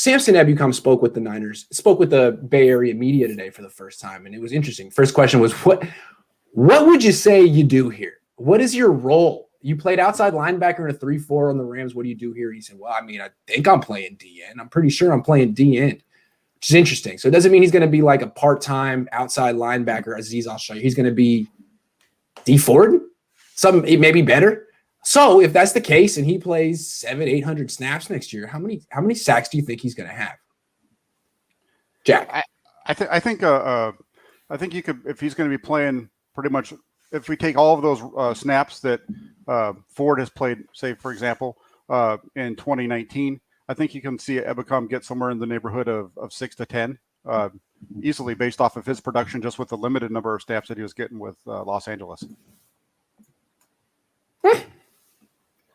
Samson Ebukam spoke with the Bay Area media today for the first time, and it was interesting. First question was, what would you say you do here? What is your role? You played outside linebacker in a 3-4 on the Rams. What do you do here? He said, well, I mean, I think I'm playing D-end. I'm pretty sure I'm playing D-end, which is interesting. So it doesn't mean he's going to be like a part-time outside linebacker. Aziz, I'll show you. He's going to be D Ford, maybe better. So if that's the case and he plays 700-800 snaps next year, how many sacks do you think he's going to have? Jack, I think you could, if he's going to be playing pretty much, if we take all of those snaps that Ford has played, say for example, in 2019, I think you can see Ebukam get somewhere in the neighborhood of 6 to 10 easily, based off of his production, just with the limited number of snaps that he was getting with Los Angeles.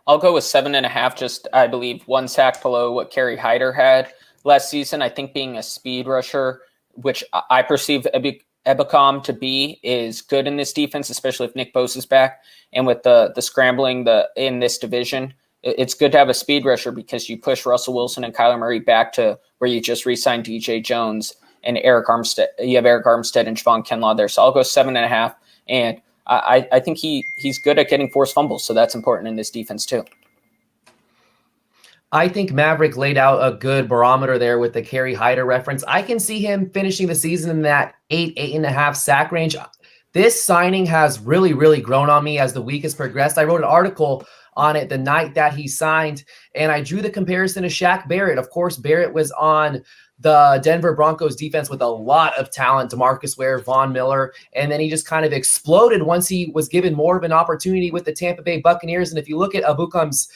I'll go with 7.5. Just, I believe, 1 sack below what Kerry Hyder had last season. I think being a speed rusher, which I perceive Ebukam to be, is good in this defense, especially if Nick Bosa's back. And with the scrambling in this division, it's good to have a speed rusher because you push Russell Wilson and Kyler Murray back to where you just re-signed DJ Jones and Eric Armstead. You have Eric Armstead and Javon Kinlaw there. So I'll go 7.5. And I think he's good at getting forced fumbles, so that's important in this defense too. I think Maverick laid out a good barometer there with the Kerry Hyder reference. I can see him finishing the season in that 8.5 sack range. This signing has really, really grown on me as the week has progressed. I wrote an article on it the night that he signed, and I drew the comparison to Shaq Barrett. Of course, Barrett was on the Denver Broncos defense with a lot of talent, DeMarcus Ware, Von Miller, and then he just kind of exploded once he was given more of an opportunity with the Tampa Bay Buccaneers. And if you look at Abukam's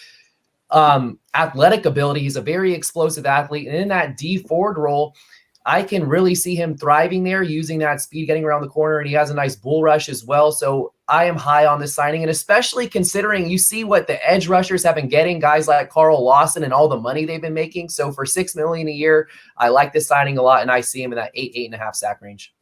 athletic ability, he's a very explosive athlete. And in that D Ford role, I can really see him thriving there, using that speed, getting around the corner, and he has a nice bull rush as well. So I am high on this signing, and especially considering you see what the edge rushers have been getting, guys like Carl Lawson and all the money they've been making. So for $6 million a year, I like this signing a lot, and I see him in that 8.5 sack range.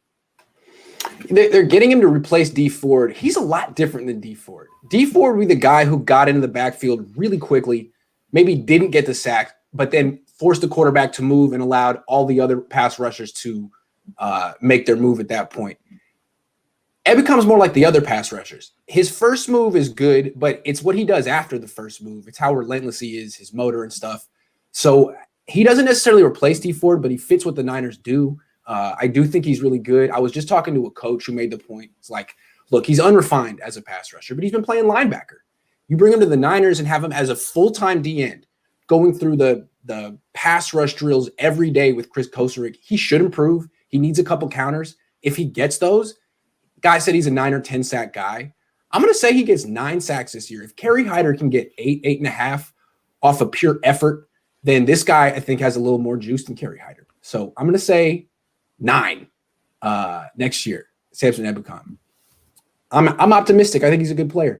They're getting him to replace D Ford. He's a lot different than D Ford. D Ford would be the guy who got into the backfield really quickly, maybe didn't get the sack, but then forced the quarterback to move and allowed all the other pass rushers to make their move at that point. Ed becomes more like the other pass rushers. His first move is good, but it's what he does after the first move. It's how relentless he is, his motor and stuff. So he doesn't necessarily replace D Ford, but he fits what the Niners do. I do think he's really good. I was just talking to a coach who made the point. It's like, look, he's unrefined as a pass rusher, but he's been playing linebacker. You bring him to the Niners and have him as a full-time D-end going through the pass rush drills every day with Chris Kosarick. He should improve. He needs a couple counters. If he gets those, guy said he's a 9 or 10 sack guy. I'm going to say he gets 9 sacks this year. If Kerry Hyder can get 8.5 off of pure effort, then this guy, I think, has a little more juice than Kerry Hyder. So I'm going to say 9 next year, Samson Ebukam. I'm optimistic. I think he's a good player.